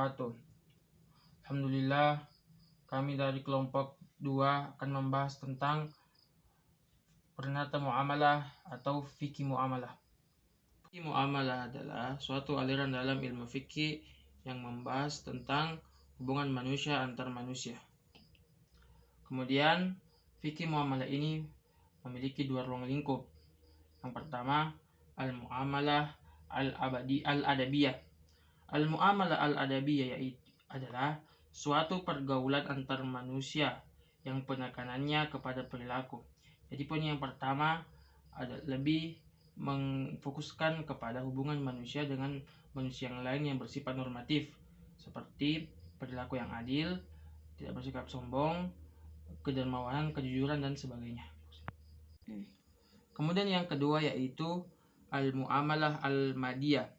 wabarakatuh. Alhamdulillah, kami dari kelompok 2 akan membahas tentang pernata muamalah atau fikih muamalah. Fikih muamalah adalah suatu aliran dalam ilmu fikih yang membahas tentang hubungan manusia antar manusia. Kemudian, fikih muamalah ini memiliki 2 ruang lingkup. Yang pertama, al-muamalah al-adabiyah. Al-muamalah al-adabiyah yaitu adalah suatu pergaulan antar manusia yang penekanannya kepada perilaku. Jadi poin yang pertama ada lebih memfokuskan kepada hubungan manusia dengan manusia yang lain yang bersifat normatif, seperti perilaku yang adil, tidak bersikap sombong, kedermawanan, kejujuran, dan sebagainya. Kemudian yang kedua yaitu al-muamalah al-madiyah.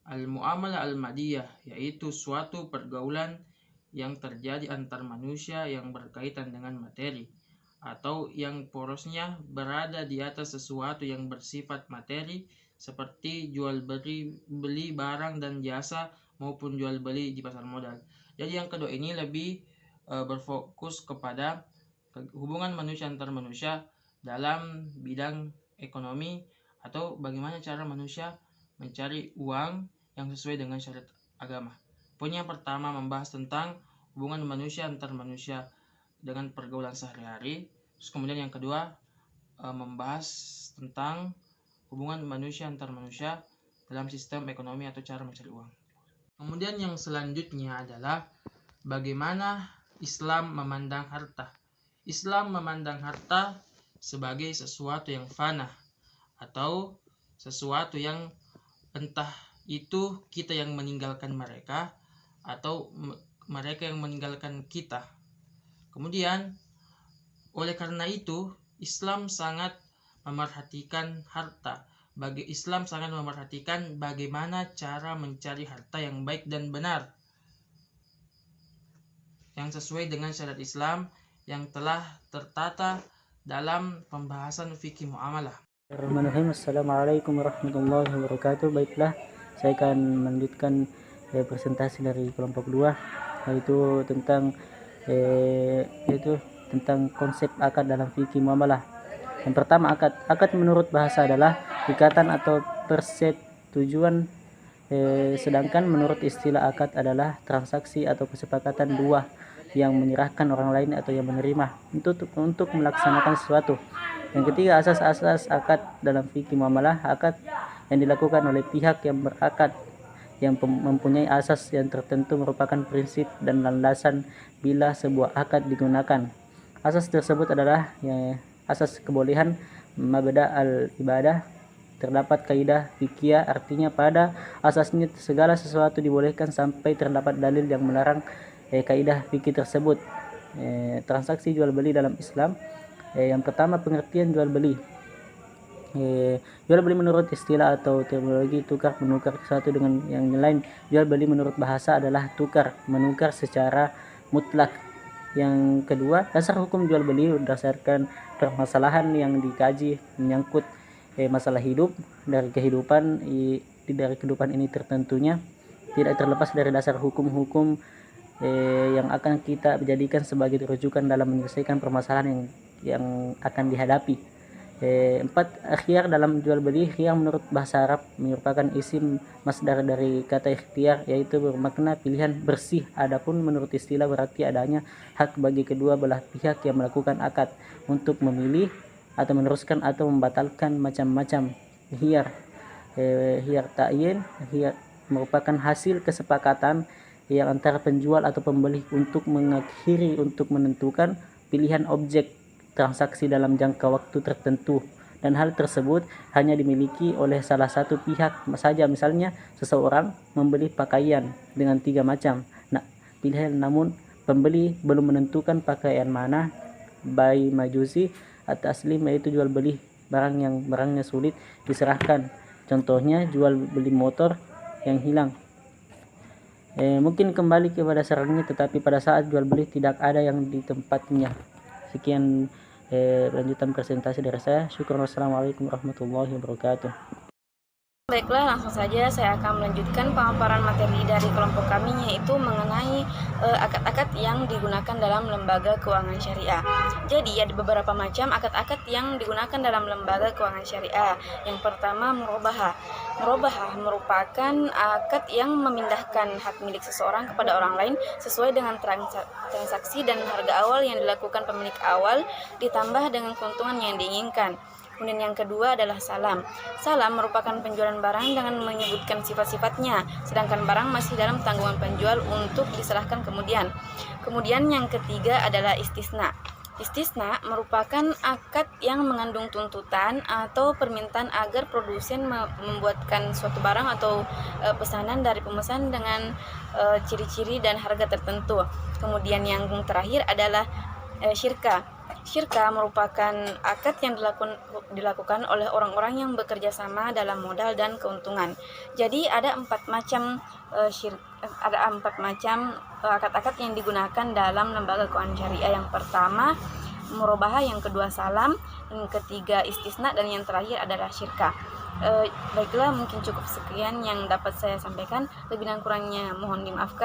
Al-muamalah al-madiyah yaitu suatu pergaulan yang terjadi antar manusia yang berkaitan dengan materi atau yang porosnya berada di atas sesuatu yang bersifat materi seperti jual beli barang dan jasa maupun jual beli di pasar modal. Jadi yang kedua ini lebih berfokus kepada hubungan manusia antar manusia dalam bidang ekonomi atau bagaimana cara manusia mencari uang yang sesuai dengan syariat agama. Poin yang pertama membahas tentang hubungan manusia antar manusia dengan pergaulan sehari-hari. Terus kemudian yang kedua membahas tentang hubungan manusia antar manusia dalam sistem ekonomi atau cara mencari uang. Kemudian yang selanjutnya adalah bagaimana Islam memandang harta. Islam memandang harta sebagai sesuatu yang fana atau sesuatu yang entah itu kita yang meninggalkan mereka atau mereka yang meninggalkan kita. Kemudian oleh karena itu Islam sangat memerhatikan harta. Islam sangat memerhatikan bagaimana cara mencari harta yang baik dan benar, yang sesuai dengan syariat Islam yang telah tertata dalam pembahasan fikih muamalah. Bismillahirrahmanirrahim. Assalamualaikum warahmatullahi wabarakatuh. Baiklah, saya akan melanjutkan presentasi dari kelompok 2 yaitu tentang konsep akad dalam fikih muamalah. Yang pertama, akad menurut bahasa adalah ikatan atau persetujuan, sedangkan menurut istilah akad adalah transaksi atau kesepakatan dua yang menyerahkan orang lain atau yang menerima untuk melaksanakan sesuatu. Yang ketiga, asas-asas akad dalam fikih muamalah. Akad yang dilakukan oleh pihak yang berakad yang mempunyai asas yang tertentu merupakan prinsip dan landasan bila sebuah akad digunakan. Asas tersebut adalah asas kebolehan, mabda al-ibadah. Terdapat kaidah fikih, artinya pada asasnya segala sesuatu dibolehkan sampai terdapat dalil yang melarang kaidah fikih tersebut. Transaksi jual beli dalam Islam. Yang pertama, pengertian jual beli. Jual beli menurut istilah atau terminologi tukar menukar satu dengan yang lain. Jual beli menurut bahasa adalah tukar menukar secara mutlak. Yang kedua, dasar hukum jual beli berdasarkan permasalahan yang dikaji menyangkut masalah hidup dari kehidupan ini tertentunya tidak terlepas dari dasar hukum-hukum yang akan kita jadikan sebagai rujukan dalam menyelesaikan permasalahan yang akan dihadapi. 4. Khiyar dalam jual beli. Khiyar menurut bahasa Arab merupakan isim masdar dari kata ikhtiar, yaitu bermakna pilihan bersih. Adapun menurut istilah berarti adanya hak bagi kedua belah pihak yang melakukan akad untuk memilih atau meneruskan atau membatalkan macam-macam khiyar. Khiyar ta'yin. Khiyar merupakan hasil kesepakatan yang antara penjual atau pembeli untuk mengakhiri untuk menentukan pilihan objek transaksi dalam jangka waktu tertentu, dan hal tersebut hanya dimiliki oleh salah satu pihak saja. Misalnya seseorang membeli pakaian dengan 3 macam pilihan, namun pembeli belum menentukan pakaian mana. Bai majusi atau taslim, yaitu jual beli barangnya sulit diserahkan. Contohnya jual beli motor yang hilang. Mungkin kembali kepada sarangnya, tetapi pada saat jual beli tidak ada yang di tempatnya. Sekian lanjutan presentasi dari saya. Syukur. Wassalamualaikum warahmatullahi wabarakatuh. Baiklah, langsung saja saya akan melanjutkan pemaparan materi dari kelompok kami, yaitu mengenai akad-akad yang digunakan dalam lembaga keuangan syariah. Jadi ada beberapa macam akad-akad yang digunakan dalam lembaga keuangan syariah. Yang pertama, murabahah. Murabahah merupakan akad yang memindahkan hak milik seseorang kepada orang lain sesuai dengan transaksi dan harga awal yang dilakukan pemilik awal ditambah dengan keuntungan yang diinginkan. Kemudian yang kedua adalah salam. Salam merupakan penjualan barang dengan menyebutkan sifat-sifatnya, sedangkan barang masih dalam tanggungan penjual untuk diserahkan kemudian. Kemudian yang ketiga adalah istisna. Istisna merupakan akad yang mengandung tuntutan atau permintaan agar produsen membuatkan suatu barang atau pesanan dari pemesan dengan ciri-ciri dan harga tertentu. Kemudian yang terakhir adalah syirka. Syirka merupakan akad yang dilakukan oleh orang-orang yang bekerja sama dalam modal dan keuntungan. Jadi ada empat macam akad-akad yang digunakan dalam lembaga keuangan syariah. Yang pertama murabahah, yang kedua salam, yang ketiga istisna, dan yang terakhir adalah syirka. Baiklah, mungkin cukup sekian yang dapat saya sampaikan. Lebih dan kurangnya mohon dimaafkan.